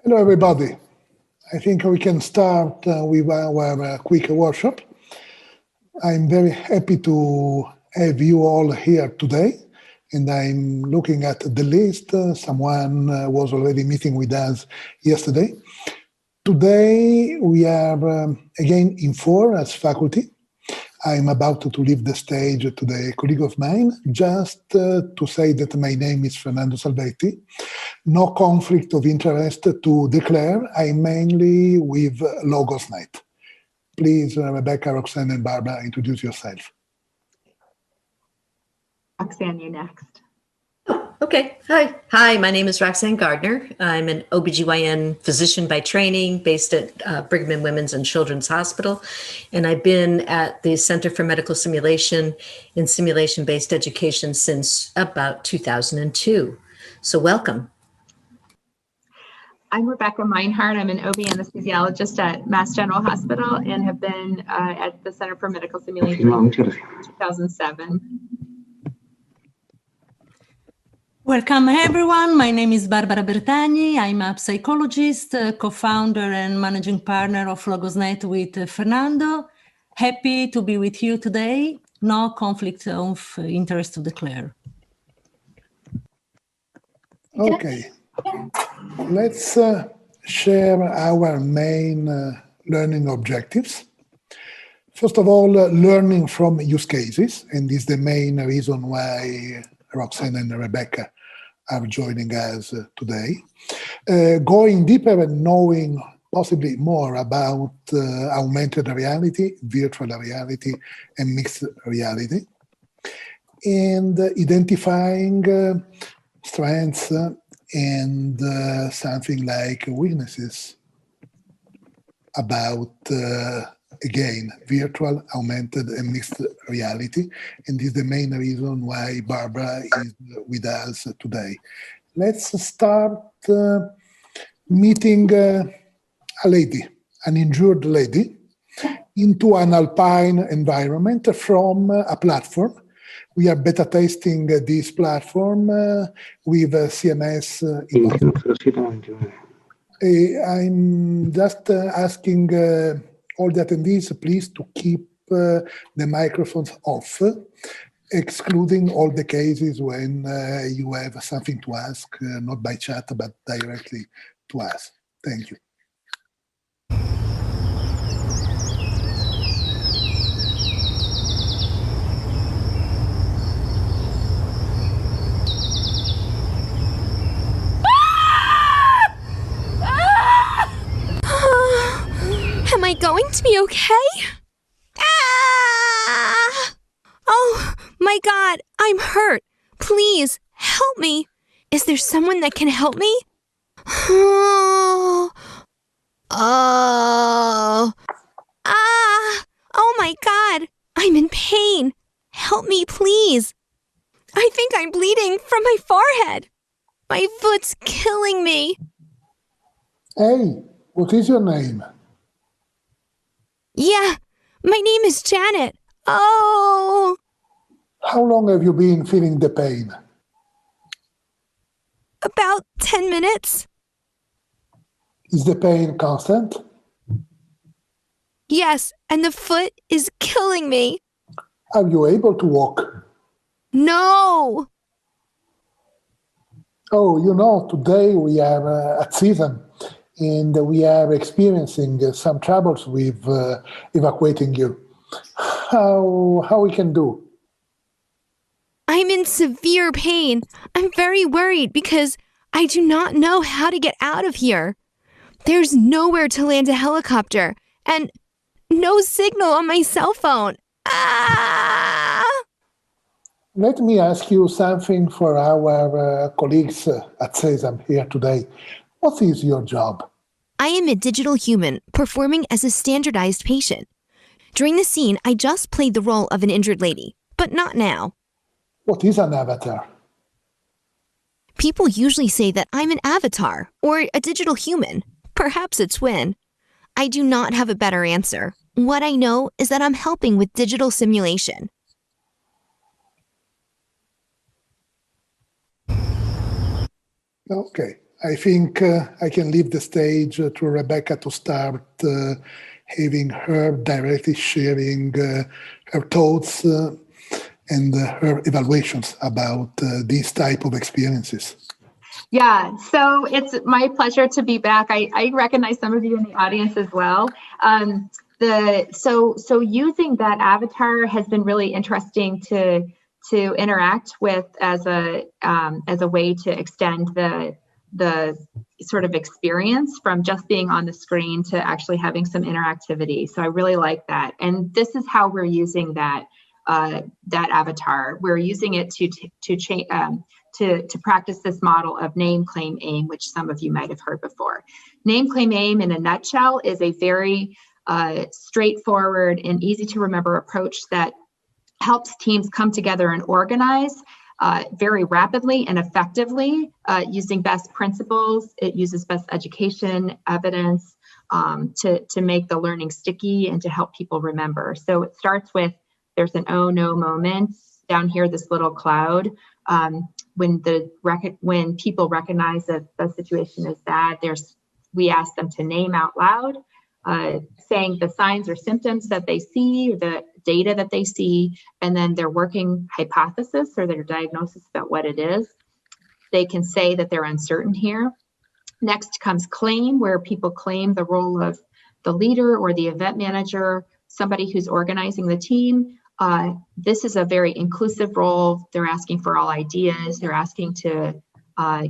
Hello, everybody. I think we can start with our quick workshop. I'm very happy to have you all here today, and I'm looking at the list. Someone was already meeting with us yesterday. Today, we are again in 4 as faculty. I'm about to leave the stage to the colleague of mine, just to say that my name is Fernando Salvetti. No conflict of interest to declare. I'm mainly with LogosNet. Please, Rebecca, Roxane, and Barbara, introduce yourself. Roxane, you're next. Okay. Hi, my name is Roxane Gardner. I'm an OBGYN physician by training based at Brigham and Women's and Children's Hospital. And I've been at the Center for Medical Simulation and Simulation-Based Education since about 2002. So welcome. I'm Rebecca Minehart. I'm an OB anesthesiologist at Mass General Hospital and have been at the Center for Medical Simulation since 2007. Welcome, everyone. My name is Barbara Bertagni. I'm a psychologist, co-founder and managing partner of LogosNet with Fernando. Happy to be with you today. No conflict of interest to declare. Okay. Let's share our main learning objectives. First of all, learning from use cases, and this is the main reason why Roxane and Rebecca are joining us today. Going deeper and knowing possibly more about augmented reality, virtual reality, and mixed reality, and identifying strengths and something like weaknesses about, again, virtual, augmented, and mixed reality. And this is the main reason why Barbara is with us today. Let's start meeting a lady, an injured lady, into an alpine environment from a platform. We are beta testing this platform with CMS. I'm just asking all the attendees, please, to keep the microphones off, excluding all the cases when you have something to ask, not by chat, but directly to us. Thank you. Am I going to be okay? Ah! Oh my God, I'm hurt. Please help me. Is there someone that can help me? Oh. Ah! Oh my God, I'm in pain. Help me, please. I think I'm bleeding from my forehead. My foot's killing me. Hey, what is your name? Yeah, my name is Janet. Oh. How long have you been feeling the pain? About 10 minutes. Is the pain constant? Yes, and the foot is killing me. Are you able to walk? No. Oh, you know, today we are at SESAM, and we are experiencing some troubles with evacuating you. How we can do? I'm in severe pain. I'm very worried because I do not know how to get out of here. There's nowhere to land a helicopter and no signal on my cell phone. Ah! Let me ask you something for our colleagues at SESAM here today. What is your job? I am a digital human performing as a standardized patient. During the scene, I just played the role of an injured lady, but not now. What is an avatar? People usually say that I'm an avatar or a digital human, perhaps a twin. I do not have a better answer. What I know is that I'm helping with digital simulation. Okay, I think I can leave the stage to Rebecca to start having her directly sharing her thoughts and her evaluations about these type of experiences. Yeah, so it's my pleasure to be back. I recognize some of you in the audience as well. So using that avatar has been really interesting to interact with as a way to extend the sort of experience from just being on the screen to actually having some interactivity. So I really like that, and this is how we're using that avatar. We're using it to practice this model of name, claim, aim, which some of you might have heard before. Name, claim, aim in a nutshell is a very straightforward and easy to remember approach that helps teams come together and organize very rapidly and effectively using best principles. It uses best education evidence to make the learning sticky and to help people remember. So it starts with, there's an oh no moment down here, this little cloud. When people recognize that the situation is bad, we ask them to name out loud, saying the signs or symptoms that they see, or the data that they see, and then their working hypothesis or their diagnosis about what it is. They can say that they're uncertain here. Next comes claim, where people claim the role of the leader or the event manager, somebody who's organizing the team. This is a very inclusive role. They're asking for all ideas. They're asking to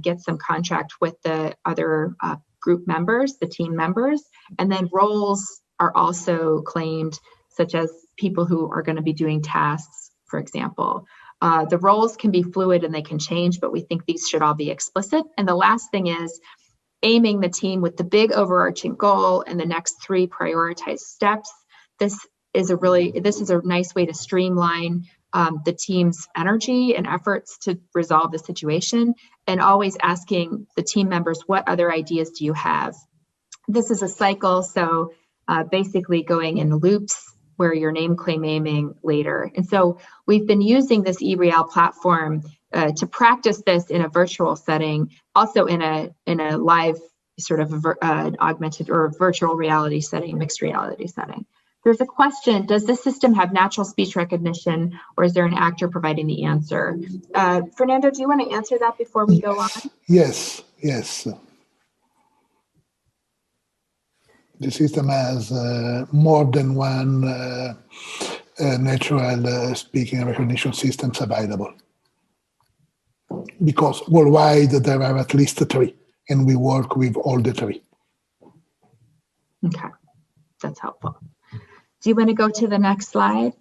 get some contract with the other group members, the team members. And then roles are also claimed, such as people who are going to be doing tasks, for example. The roles can be fluid and they can change, but we think these should all be explicit. And the last thing is aiming the team with the big overarching goal and the next 3 prioritized steps. This is a nice way to streamline the team's energy and efforts to resolve the situation, and always asking the team members, what other ideas do you have? This is a cycle, so basically going in loops where you're name, claim, aiming later. And so we've been using this eReal platform to practice this in a virtual setting, also in a live sort of augmented or virtual reality setting, mixed reality setting. There's a question, does this system have natural speech recognition, or is there an actor providing the answer? Fernando, do you want to answer that before we go on? Yes. The system has more than one natural speaking and recognition systems available, because worldwide there are at least 3, and we work with all the 3. Okay, that's helpful. Do you want to go to the next slide?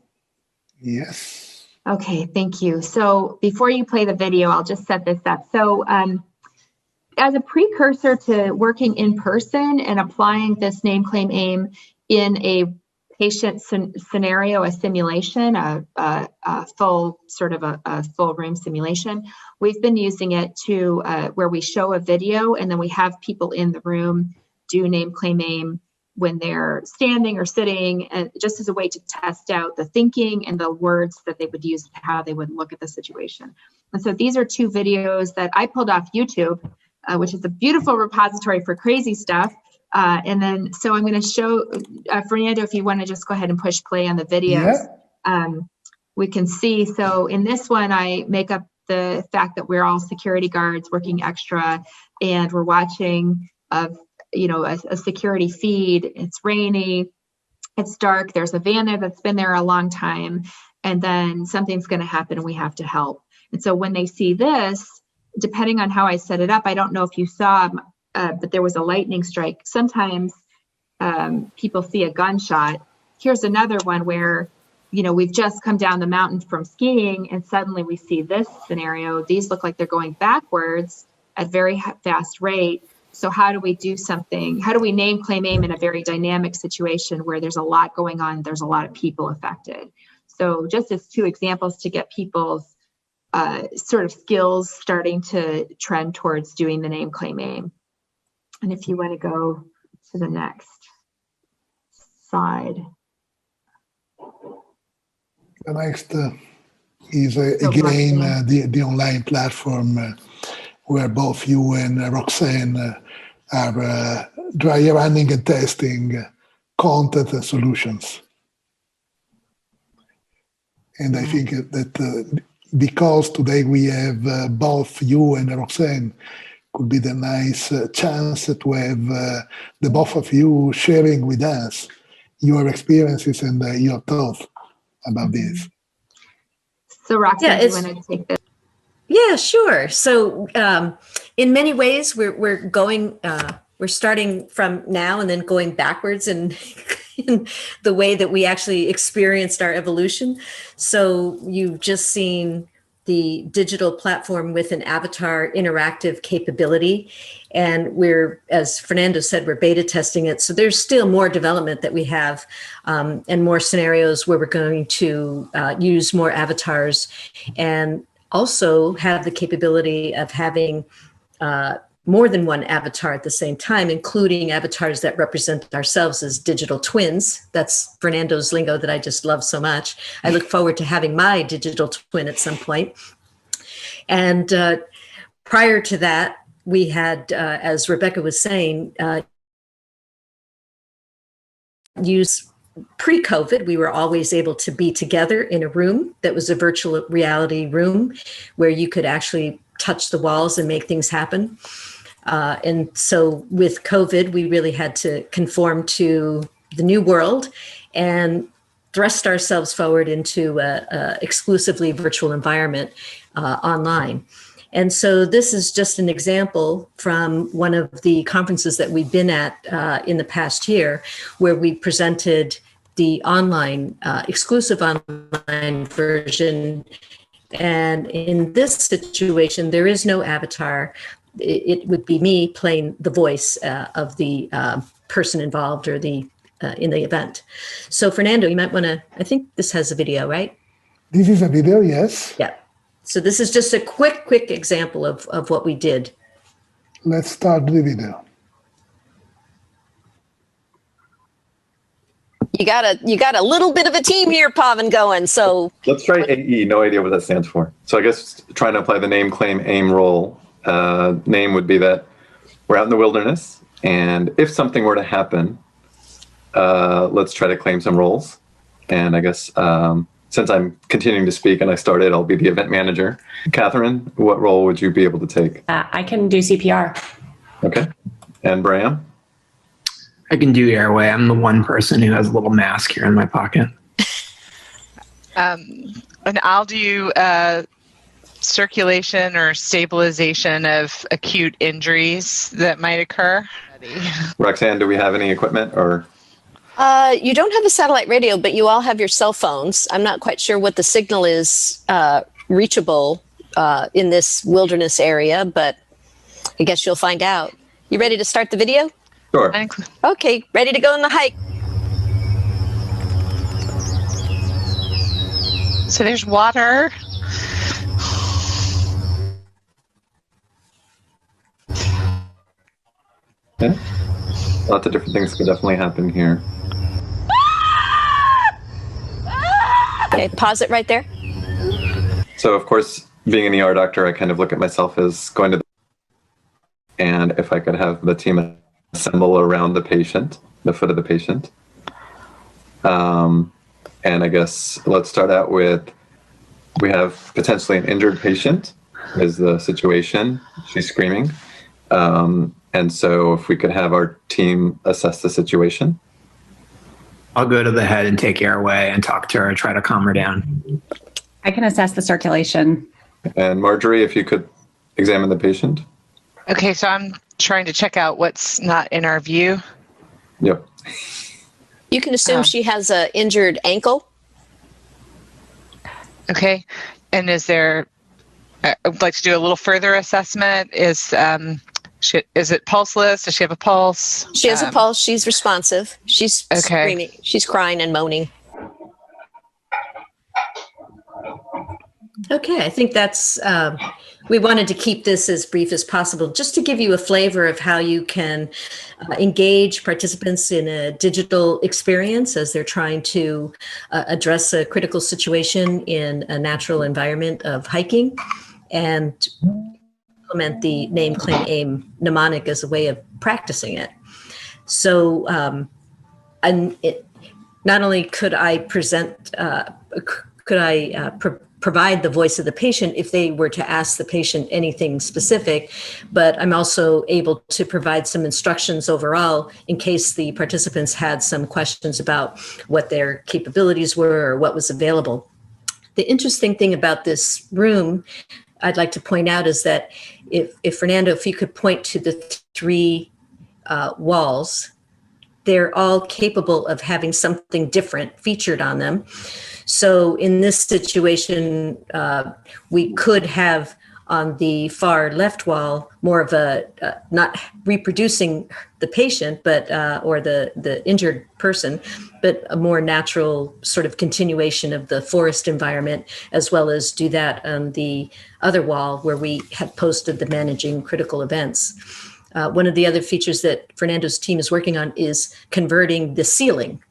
Yes. Okay, thank you. So before you play the video, I'll just set this up. So as a precursor to working in person and applying this name, claim, aim in a patient scenario, a simulation, a full room simulation, we've been using it to where we show a video and then we have people in the room do name, claim, aim when they're standing or sitting, and just as a way to test out the thinking and the words that they would use, how they would look at the situation. And so these are 2 videos that I pulled off YouTube, which is a beautiful repository for crazy stuff. And then, so I'm going to show, Fernando, if you want to just go ahead and push play on the videos. Yeah. We can see, so in this one, I make up the fact that we're all security guards working extra, and we're watching a security feed. It's rainy, it's dark, there's a van there that's been there a long time, and then something's going to happen and we have to help. And so when they see this, depending on how I set it up, I don't know if you saw, but there was a lightning strike. Sometimes people see a gunshot. Here's another one where, we've just come down the mountain from skiing and suddenly we see this scenario. These look like they're going backwards at very fast rate. So how do we do something? How do we name, claim, aim in a very dynamic situation where there's a lot going on, there's a lot of people affected? So just as 2 examples to get people's sort of skills starting to trend towards doing the name, claim, aim. And if you want to go to the next slide. The next is again the online platform where both you and Roxane are dry running and testing content and solutions. And I think that because today we have both you and Roxane, could be the nice chance to have the both of you sharing with us your experiences and your thoughts about this. So Roxane, do you want to take this? Yeah, sure. So in many ways, we're going, we're starting from now and then going backwards in the way that we actually experienced our evolution. So you've just seen the digital platform with an avatar interactive capability. And we're, as Fernando said, we're beta testing it. So there's still more development that we have and more scenarios where we're going to use more avatars and also have the capability of having more than one avatar at the same time, including avatars that represent ourselves as digital twins. That's Fernando's lingo that I just love so much. I look forward to having my digital twin at some point. And prior to that, we had, as Rebecca was saying, pre-COVID, we were always able to be together in a room that was a virtual reality room where you could actually touch the walls and make things happen. And so with COVID, we really had to conform to the new world and thrust ourselves forward into a exclusively virtual environment online. And so this is just an example from one of the conferences that we've been at in the past year, where we presented the online, exclusive online version. And in this situation, there is no avatar. It would be me playing the voice of the person involved or the in the event. So Fernando, you might want to, I think this has a video, right? This is a video, yes. Yeah. So this is just a quick example of what we did. Let's start the video. You got a little bit of a team here, Pavan, going. So let's try AE. No idea what that stands for. So I guess trying to apply the name, claim, aim role. Name would be that we're out in the wilderness, and if something were to happen, let's try to claim some roles. And I guess since I'm continuing to speak and I started, I'll be the event manager. Catherine, what role would you be able to take? I can do CPR. Okay. And Bram? I can do airway. I'm the one person who has a little mask here in my pocket. And I'll do circulation or stabilization of acute injuries that might occur. Roxane, do we have any equipment or? you don't have a satellite radio, but you all have your cell phones. I'm not quite sure what the signal is reachable in this wilderness area, but I guess you'll find out. You ready to start the video? Sure. Okay, ready to go on the hike. So there's water. Okay. Lots of different things could definitely happen here. Okay, pause it right there. So of course, being an ER doctor, I kind of look at myself as going to the, and if I could have the team assemble around the patient, the foot of the patient. And I guess let's start out with, we have potentially an injured patient is the situation. She's screaming. And so if we could have our team assess the situation. I'll go to the head and take airway and talk to her and try to calm her down. I can assess the circulation. And Marjorie, if you could examine the patient. Okay, so I'm trying to check out what's not in our view. Yep. You can assume she has an injured ankle. Okay, and is there, I would like to do a little further assessment. Is it pulseless? Does she have a pulse? She has a pulse. She's responsive. She's screaming. She's crying and moaning. Okay, I think that's, we wanted to keep this as brief as possible, just to give you a flavor of how you can engage participants in a digital experience as they're trying to address a critical situation in a natural environment of hiking. And implement the name, claim, aim mnemonic as a way of practicing it. So, not only could I provide the voice of the patient if they were to ask the patient anything specific, but I'm also able to provide some instructions overall in case the participants had some questions about what their capabilities were or what was available. The interesting thing about this room I'd like to point out is that if Fernando, if you could point to the three walls, they're all capable of having something different featured on them. So in this situation, we could have on the far left wall more of a, not reproducing the patient, but or the injured person, but a more natural sort of continuation of the forest environment, as well as do that on the other wall where we have posted the managing critical events. One of the other features that Fernando's team is working on is converting the ceiling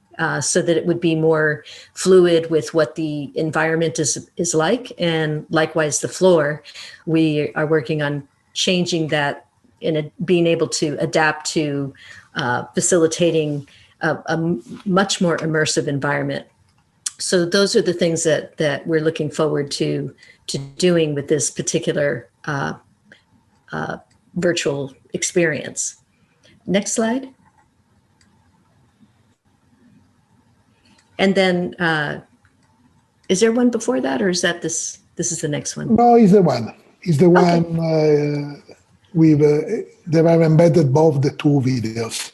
so that it would be more fluid with what the environment is like, and likewise the floor. We are working on changing that and being able to adapt to facilitating a much more immersive environment. So those are the things that we're looking forward to doing with this particular virtual experience. Next slide. And then, is there one before that, or is that this? This is the next one. No, it's the one. It's the Okay. one with they have embedded both the two videos.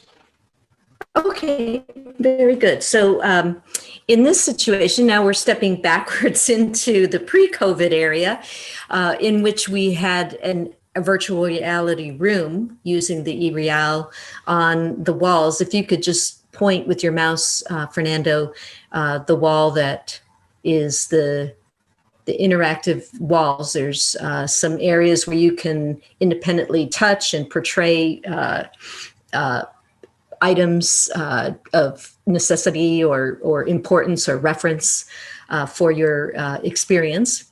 Okay, very good. So in this situation, now we're stepping backwards into the pre-COVID area in which we had a virtual reality room using the eReal on the walls. If you could just point with your mouse, Fernando, the wall that is the interactive walls. There's some areas where you can independently touch and portray items of necessity or importance or reference for your experience.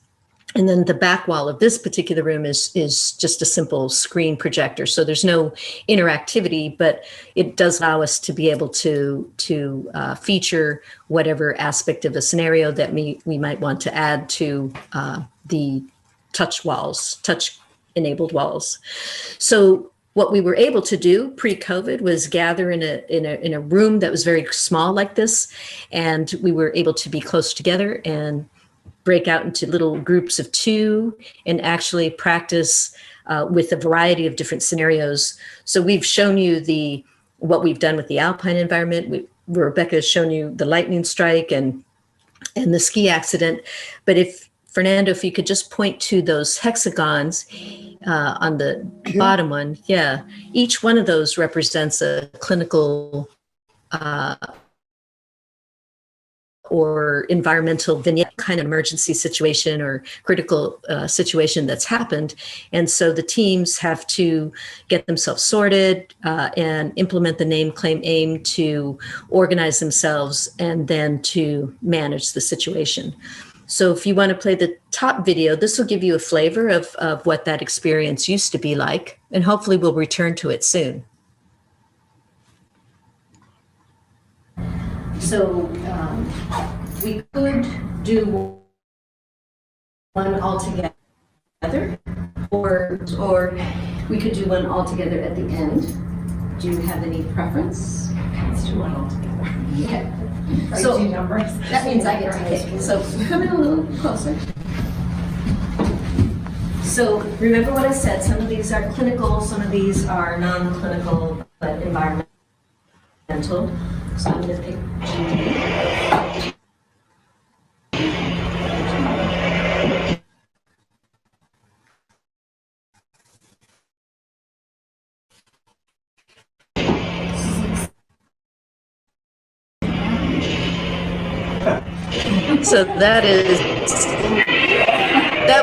And then the back wall of this particular room is just a simple screen projector. So there's no interactivity, but it does allow us to be able to feature whatever aspect of a scenario that we might want to add to the touch-enabled walls. So what we were able to do pre-COVID was gather in a room that was very small like this, and we were able to be close together and break out into little groups of two and actually practice with a variety of different scenarios. So we've shown you what we've done with the alpine environment. Rebecca has shown you the lightning strike and the ski accident. But Fernando, if you could just point to those hexagons on the bottom one. Yeah, each one of those represents a clinical or environmental vignette kind of emergency situation or critical situation that's happened. And so the teams have to get themselves sorted and implement the name, claim, aim to organize themselves and then to manage the situation. So if you want to play the top video, this will give you a flavor of what that experience used to be like, and hopefully we'll return to it soon. So we could do one all together, or we could do one all together at the end. Do you have any preference? Let's do one all together. Yeah. So numbers. That means I get to pick. So come in a little closer. So remember what I said, some of these are clinical, some of these are non-clinical, but environmental. So I'm going to pick G. So that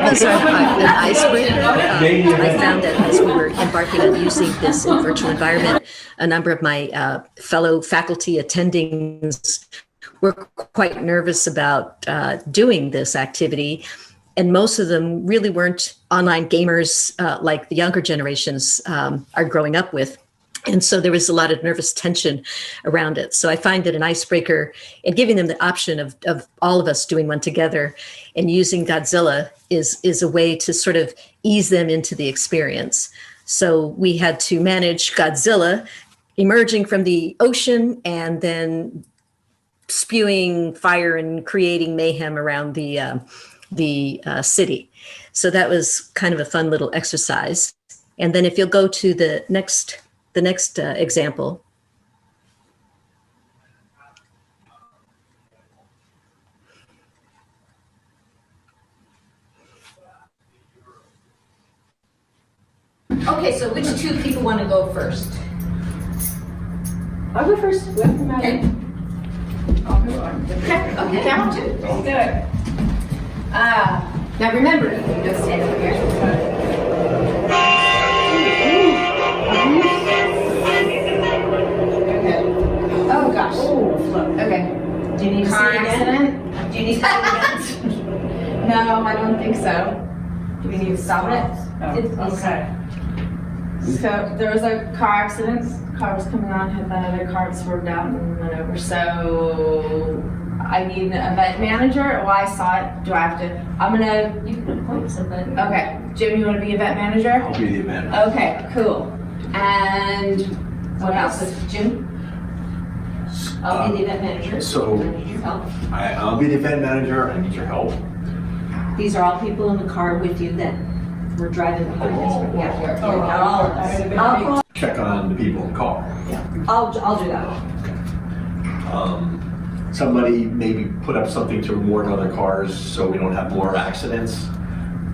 was an icebreaker. I found that as we were embarking on using this in virtual environment, a number of my fellow faculty attendings were quite nervous about doing this activity. and most of them really weren't online gamers like the younger generations are growing up with. And so there was a lot of nervous tension around it. So I find that an icebreaker and giving them the option of all of us doing one together and using Godzilla is a way to sort of ease them into the experience. So we had to manage Godzilla emerging from the ocean and then spewing fire and creating mayhem around the city. So that was kind of a fun little exercise. And then if you'll go to the next example. Okay, so which two people want to go first? I'll go first. Okay. I'll go on. Okay, count two. Let's do it. Now remember, you can just stand up here. Oh gosh. Okay. Do you need to see Car it again? accident? Do you need to see it again? No, I don't think so. Do we need to stop it? Oh, okay. So there was a car accident. The car was coming on, had that other car swerved out and went over. So I need an event manager. Well, I saw it. Do I have to? I'm gonna. You can appoint somebody. Okay, Jim, you want to be event manager? I'll be the event manager. Okay, cool. And what else? Jim? I'll be the event manager. So I need your help. I'll be the event manager. I need your help. These are all people in the car with you that were driving behind us. Yeah, all of us. I'll Check on the people in the car. I'll do that. Somebody maybe put up something to warn other cars so we don't have more accidents.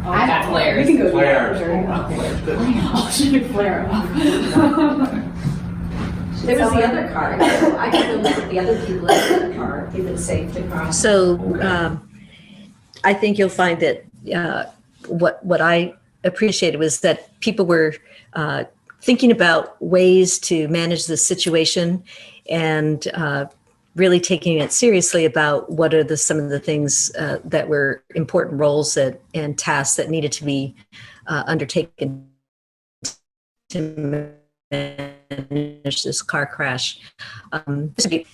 I have flares. We can go flares. Flares. Good. Flare. There was the other car. I can go look at the other people in the other car, if it's safe to cross. So I think you'll find that what I appreciated was that people were thinking about ways to manage the situation and really taking it seriously about what are some of the things that were important roles and tasks that needed to be undertaken to manage this car crash. This would be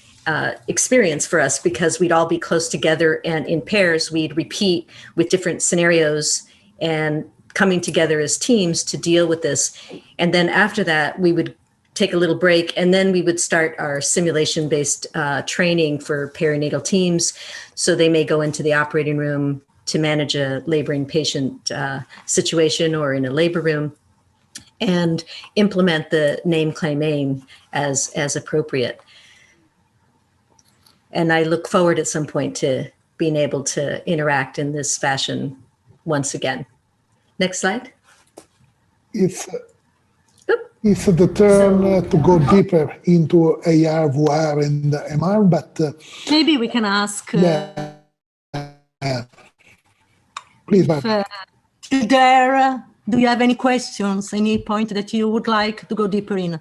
experience for us because we'd all be close together and in pairs we'd repeat with different scenarios and coming together as teams to deal with this. And then after that, we would take a little break and then we would start our simulation-based training for perinatal teams. So they may go into the operating room to manage a laboring patient situation or in a labor room and implement the name, claim, aim as appropriate. And I look forward at some point to being able to interact in this fashion once again. Next slide. It's the turn to go deeper into AR, VR, and MR, but Maybe we can ask please, Barbara. Do you have any questions, any point that you would like to go deeper in?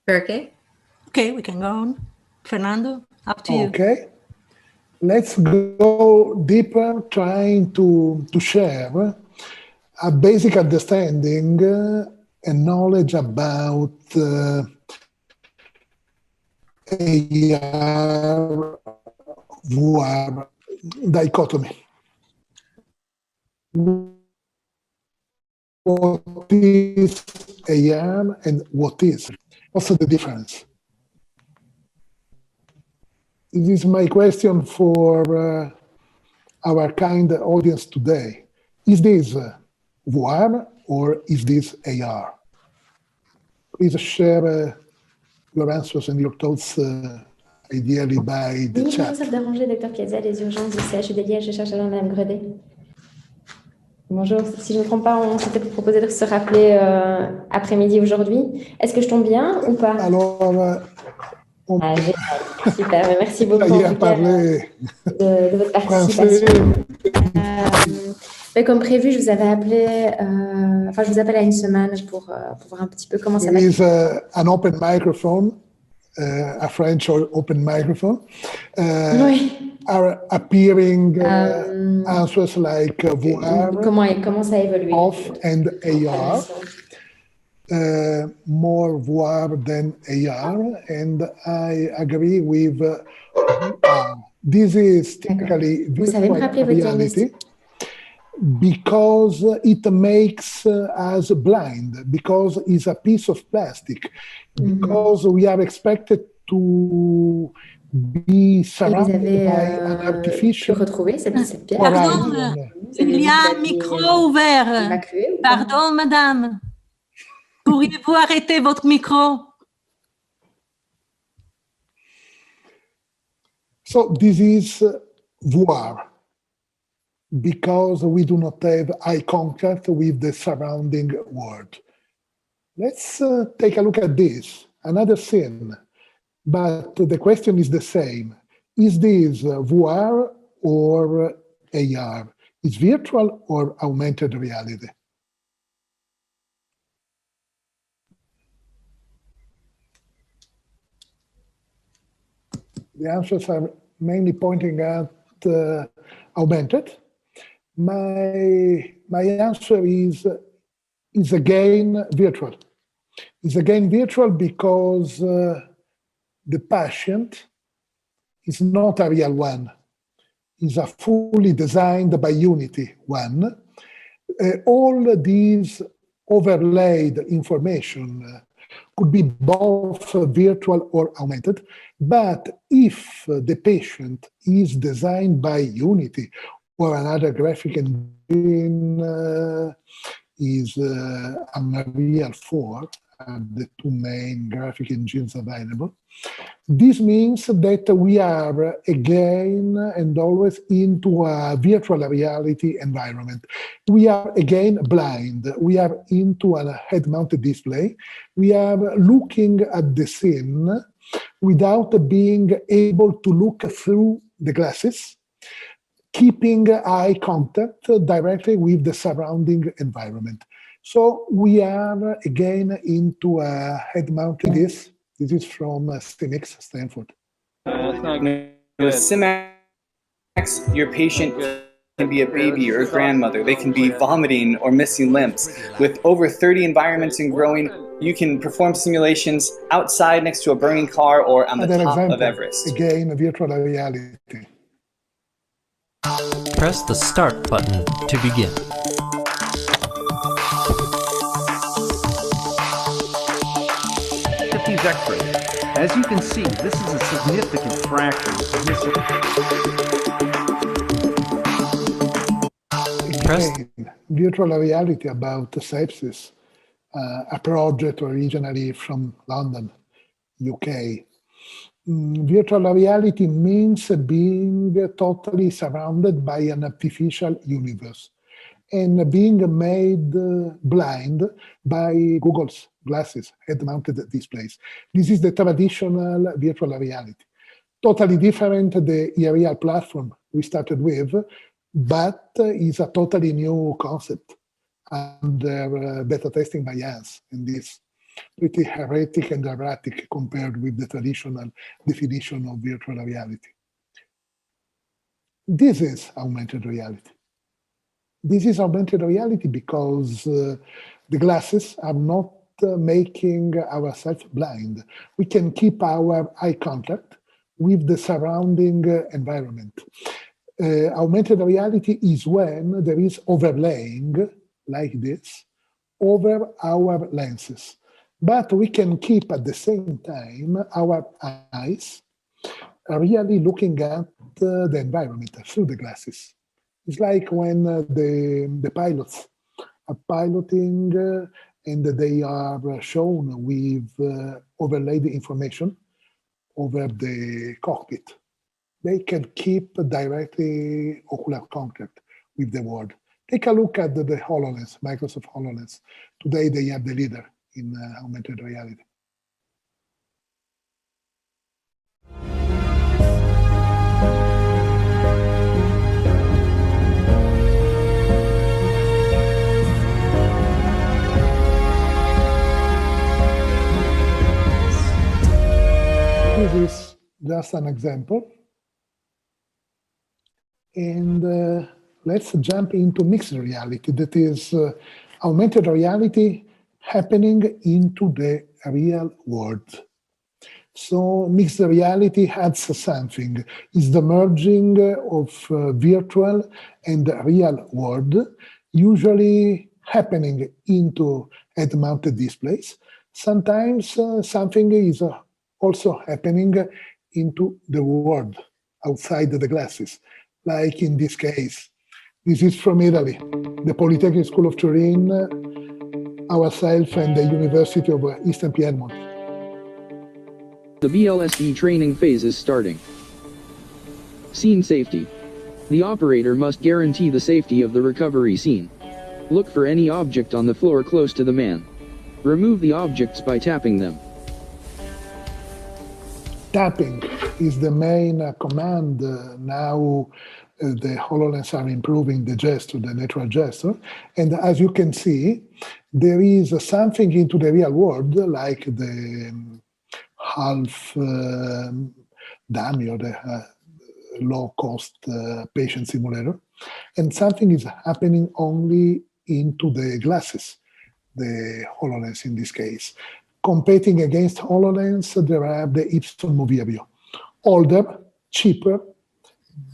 Okay. Okay, we can go on. Fernando, up to you. Okay. Let's go deeper, trying to share a basic understanding and knowledge about AR, VR dichotomy. What is AR and what is? What's the difference? This is my question for our kind audience today. Is this VR or is this AR? Please share your answers and your thoughts, ideally by the chat. Bonjour, déranger, docteur Piazza, les urgences du CHU de Liège, je cherche à Madame Gredet. Bonjour, si je ne me trompe pas, on s'était proposé de se rappeler après-midi aujourd'hui. Est-ce que je tombe bien ou pas? Alors, super, merci beaucoup en tout cas, de votre participation. Comme prévu, je vous avais appelé, je vous appelle à une semaine pour voir un petit peu comment ça va. There is an open microphone a French or open microphone, Oui. are appearing answers like voir, Comment ça évolue? off, and AR. More voir than AR, and I agree with VR. This is typically virtual reality because it makes us blind, because it's a piece of plastic, because we are expected to be surrounded by an artificial Pardon, il y a un micro ouvert. Pardon, madame. Pourriez-vous arrêter votre micro? So this is voir, because we do not have eye contact with the surrounding world. Let's take a look at this, another scene, but the question is the same. Is this voir or AR? Is virtual or augmented reality? The answers are mainly pointing at augmented. My answer is again virtual. It's again virtual because the patient is not a real one. It's a fully designed by Unity one. All these overlaid information could be both virtual or augmented, but if the patient is designed by Unity or another graphic engine is Unreal 4, the two main graphic engines available, this means that we are again and always into a virtual reality environment. We are again blind. We are into a head-mounted display. We are looking at the scene without being able to look through the glasses, keeping eye contact directly with the surrounding environment. So we are again into a head-mounted disc. This is from SIMX, Stanford. With SIMX, your patient can be a baby or a grandmother. They can be vomiting or missing limbs. With over 30 environments and growing, you can perform simulations outside next to a burning car or on the top of Everest. Again, virtual reality. Press the Start button to begin. Look at these x-rays. As you can see, this is a significant fracture. Again, virtual reality about sepsis, a project originally from London, UK. Virtual reality means being totally surrounded by an artificial universe and being made blind by Google's glasses, head-mounted displays. This is the traditional virtual reality. Totally different the EREAL platform we started with, but is a totally new concept under beta testing by us, and this pretty heretic and erratic compared with the traditional definition of virtual reality. This is augmented reality. This is augmented reality because the glasses are not making ourselves blind. We can keep our eye contact with the surrounding environment. Augmented reality is when there is overlaying, like this, over our lenses. But we can keep at the same time our eyes really looking at the environment through the glasses. It's like when the pilots are piloting and they are shown with overlaid information over the cockpit. They can keep directly ocular contact with the world. Take a look at the HoloLens, Microsoft HoloLens. Today they are the leader in augmented reality. This is just an example. And let's jump into mixed reality, that is augmented reality happening into the real world. So mixed reality adds something. It's the merging of virtual and real world, usually happening into head-mounted displays. Sometimes something is also happening into the world, outside the glasses, like in this case. This is from Italy, the Polytechnic School of Turin, ourselves and the University of Eastern Piedmont. The BLSD training phase is starting. Scene safety. The operator must guarantee the safety of the recovery scene. Look for any object on the floor close to the man. Remove the objects by tapping them. Tapping is the main command. Now the HoloLens are improving the gesture, the natural gesture. And as you can see, there is something into the real world, like the half dummy or the low-cost patient simulator. And something is happening only into the glasses, the HoloLens in this case. Competing against HoloLens, there are the Ipson Movierio. Older, cheaper,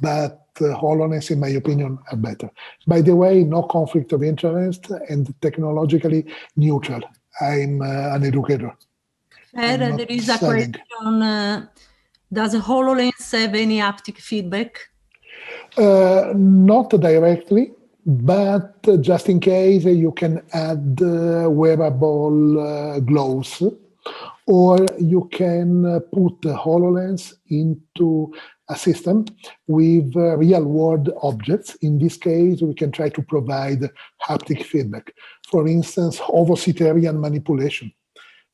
but HoloLens, in my opinion, are better. By the way, no conflict of interest and technologically neutral. I'm an educator. There is a question. Does HoloLens have any haptic feedback? Not directly, but just in case you can add wearable gloves, or you can put the HoloLens into a system with real-world objects. In this case, we can try to provide haptic feedback. For instance, ovocitarian manipulation.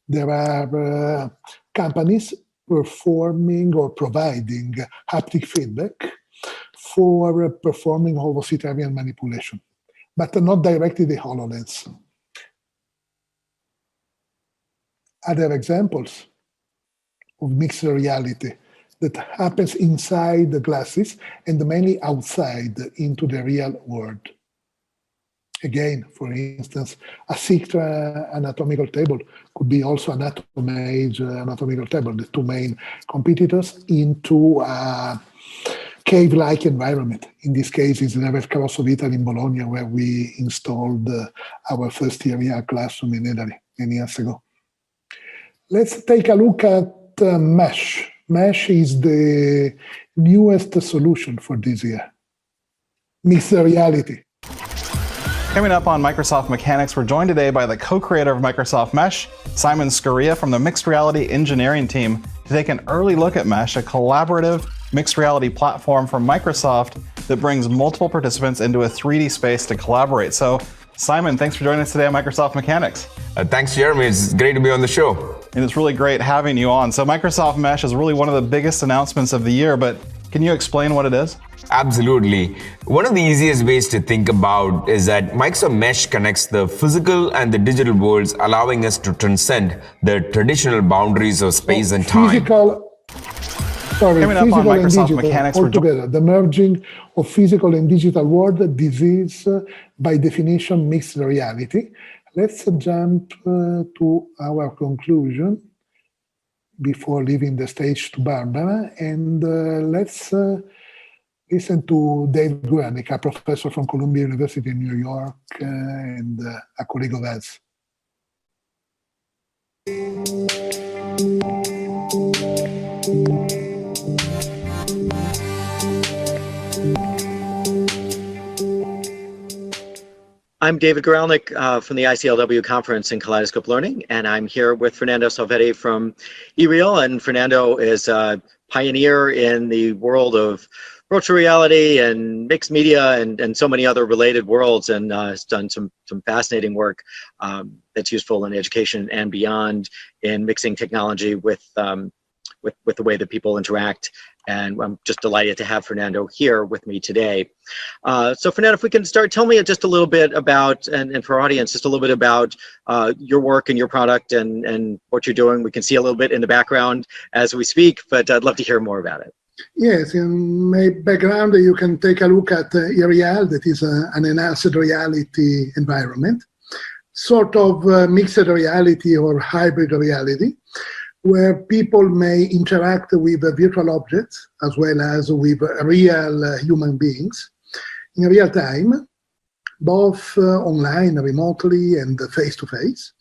There are companies performing or providing haptic feedback for performing ovocitarian manipulation, but not directly the HoloLens. Other examples of mixed reality that happens inside the glasses and mainly outside into the real world. Again, for instance, a Sictra anatomical table could be also an Atomage anatomical table, the two main competitors, into a cave-like environment. In this case, it's the Red Cross of Italy in Bologna, where we installed our first area classroom in Italy many years ago. Let's take a look at Mesh. Mesh is the newest solution for this year. Mixed reality. Coming up on Microsoft Mechanics, we're joined today by the co-creator of Microsoft Mesh, Simon Scoria from the Mixed Reality Engineering team, to take an early look at Mesh, a collaborative mixed reality platform from Microsoft that brings multiple participants into a 3D space to collaborate. So, Simon, thanks for joining us today on Microsoft Mechanics. Thanks, Jeremy. It's great to be on the show. And it's really great having you on. So Microsoft Mesh is really one of the biggest announcements of the year, but can you explain what it is? Absolutely. One of the easiest ways to think about is that Microsoft Mesh connects the physical and the digital worlds, allowing us to transcend the traditional boundaries of space and time. Physical and digital altogether. The merging of physical and digital world, this is by definition mixed reality. Let's jump to our conclusion before leaving the stage to Barbara, and let's listen to Dave Guernick, a professor from Columbia University in New York and a colleague of ours. I'm David Gorelnik from the ICLW conference in Kaleidoscope Learning, and I'm here with Fernando Salvetti from eReal. And Fernando is a pioneer in the world of virtual reality and mixed media and so many other related worlds, and has done some fascinating work that's useful in education and beyond in mixing technology with with the way that people interact. And I'm just delighted to have Fernando here with me today. So Fernando, if we can start, tell me just a little bit about, and for our audience, just a little bit about your work and your product and what you're doing. We can see a little bit in the background as we speak, but I'd love to hear more about it. Yes, in my background, you can take a look at Irreal, that is an enhanced reality environment, sort of mixed reality or hybrid reality, where people may interact with virtual objects as well as with real human beings in real time, both online, remotely, and face-to-face,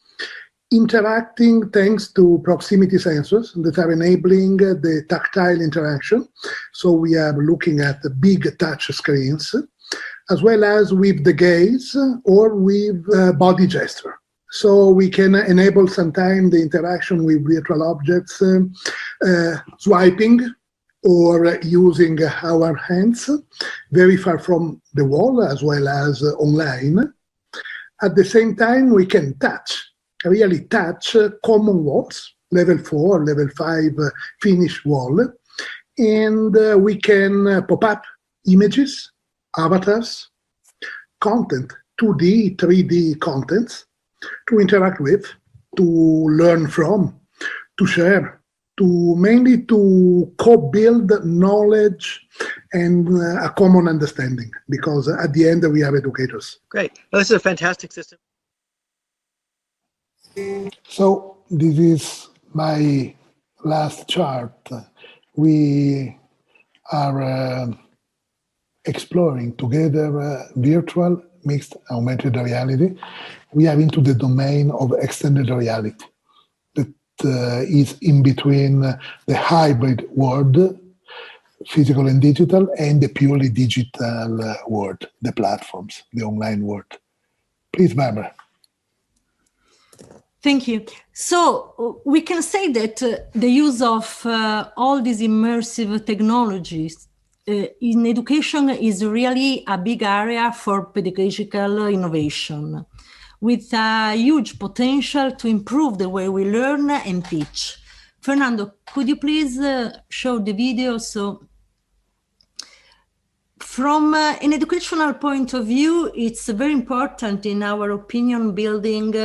interacting thanks to proximity sensors that are enabling the tactile interaction. So we are looking at the big touch screens, as well as with the gaze or with body gesture. So we can enable sometimes the interaction with virtual objects, swiping or using our hands very far from the wall as well as online. At the same time, we can really touch common walls, level 4, level 5 finished wall, and we can pop up images, avatars, content, 2D, 3D contents, to interact with, to learn from, to share, to mainly to co-build knowledge and a common understanding, because at the end we are educators. Great. Well, this is a fantastic system. So this is my last chart. We are exploring together virtual mixed augmented reality. We are into the domain of extended reality that is in between the hybrid world, physical and digital, and the purely digital world, the platforms, the online world. Please, Barbara. Thank you. So we can say that the use of all these immersive technologies in education is really a big area for pedagogical innovation, with a huge potential to improve the way we learn and teach. Fernando, could you please show the video? So from an educational point of view, it's very important, in our opinion, building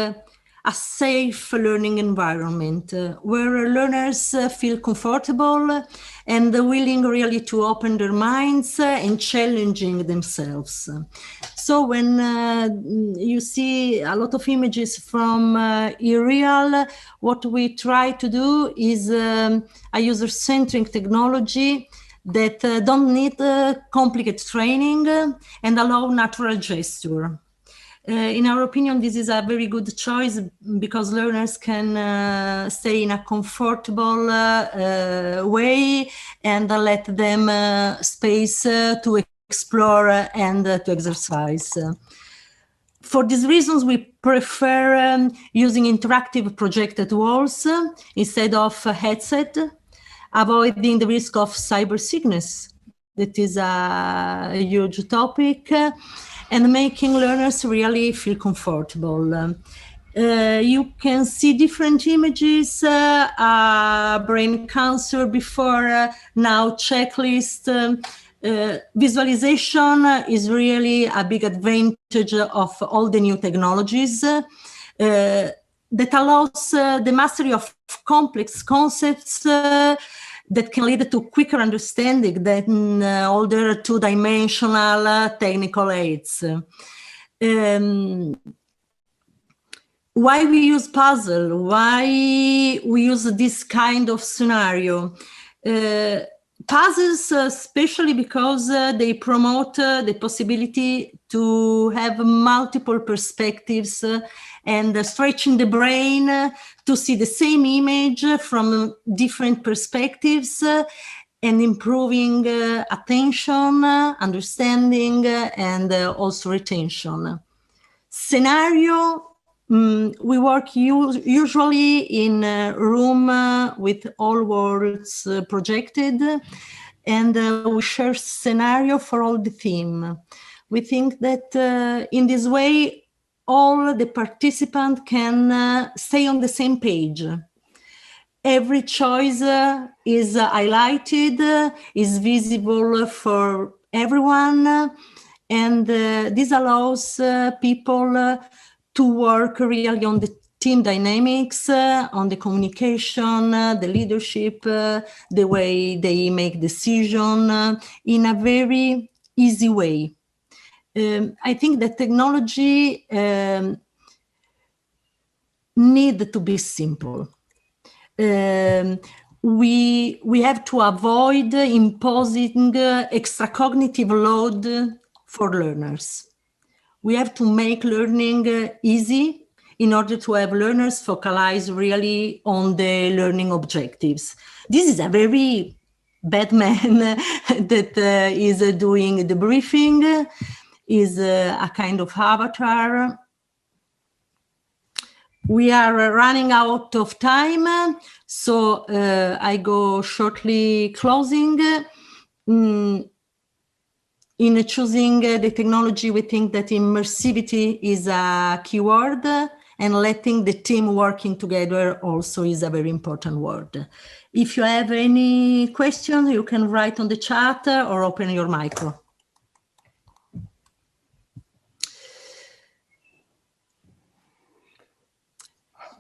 a safe learning environment where learners feel comfortable and willing really to open their minds and challenging themselves. So when you see a lot of images from Irreal, what we try to do is a user-centric technology that don't need complicated training and allow natural gesture. In our opinion, this is a very good choice because learners can stay in a comfortable way and let them space to explore and to exercise. For these reasons, we prefer using interactive projected walls instead of a headset, avoiding the risk of cyber sickness. That is a huge topic. And making learners really feel comfortable. You can see different images, brain cancer before, now checklist. Visualization is really a big advantage of all the new technologies that allows the mastery of complex concepts that can lead to quicker understanding than all the two-dimensional technical aids. Why we use puzzle? Why we use this kind of scenario? Puzzles, especially because they promote the possibility to have multiple perspectives and stretching the brain to see the same image from different perspectives and improving attention, understanding, and also retention. Scenario, we work usually in a room with all worlds projected, and we share scenario for all the theme. We think that in this way, all the participants can stay on the same page. every choice is highlighted, is visible for everyone, and this allows people to work really on the team dynamics, on the communication, the leadership, the way they make decisions in a very easy way. I think that technology need to be simple. We have to avoid imposing extra cognitive load for learners. We have to make learning easy in order to have learners focalize really on the learning objectives. This is a very bad man that is doing the briefing, is a kind of avatar. We are running out of time, so I go shortly closing. In choosing the technology, we think that immersivity is a keyword, and letting the team working together also is a very important word. If you have any questions, you can write on the chat or open your micro.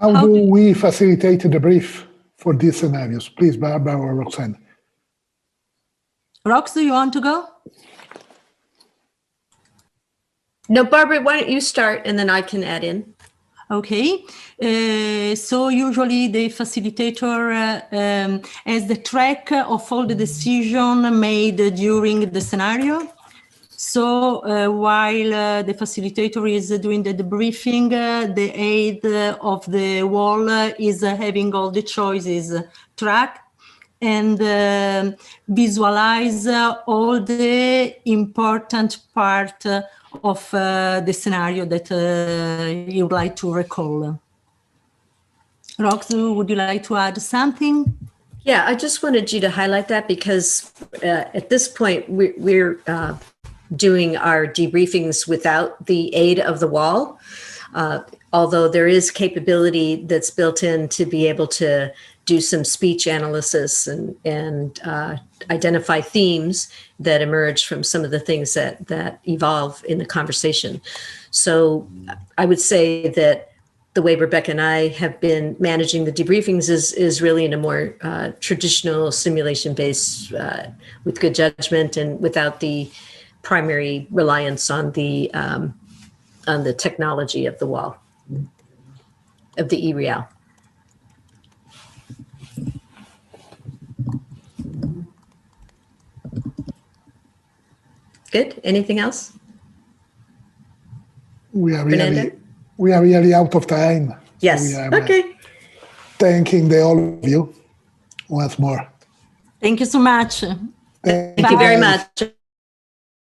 How do we facilitate the brief for these scenarios? Please, Barbara or Roxane. Rox, do you want to go? No, Barbara, why don't you start and then I can add in. Okay, so usually the facilitator has the track of all the decisions made during the scenario. So while the facilitator is doing the debriefing, the aide of the wall is having all the choices tracked and visualize all the important part of the scenario that you would like to recall. Rox, would you like to add something? Yeah, I just wanted you to highlight that because at this point we're doing our debriefings without the aid of the wall, although there is capability that's built in to be able to do some speech analysis and identify themes that emerge from some of the things that evolve in the conversation. So I would say that the way Rebecca and I have been managing the debriefings is really in a more traditional simulation-based with good judgment and without the primary reliance on the technology of the wall, of the e-real. Good. Anything else? We are really out of time. Yes. So okay. Thanking all of you once more. Thank you so much. Thank you very much,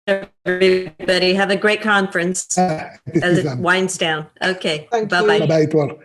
everybody. Have a great conference as it winds down. Okay. Bye-bye. Bye-bye to all.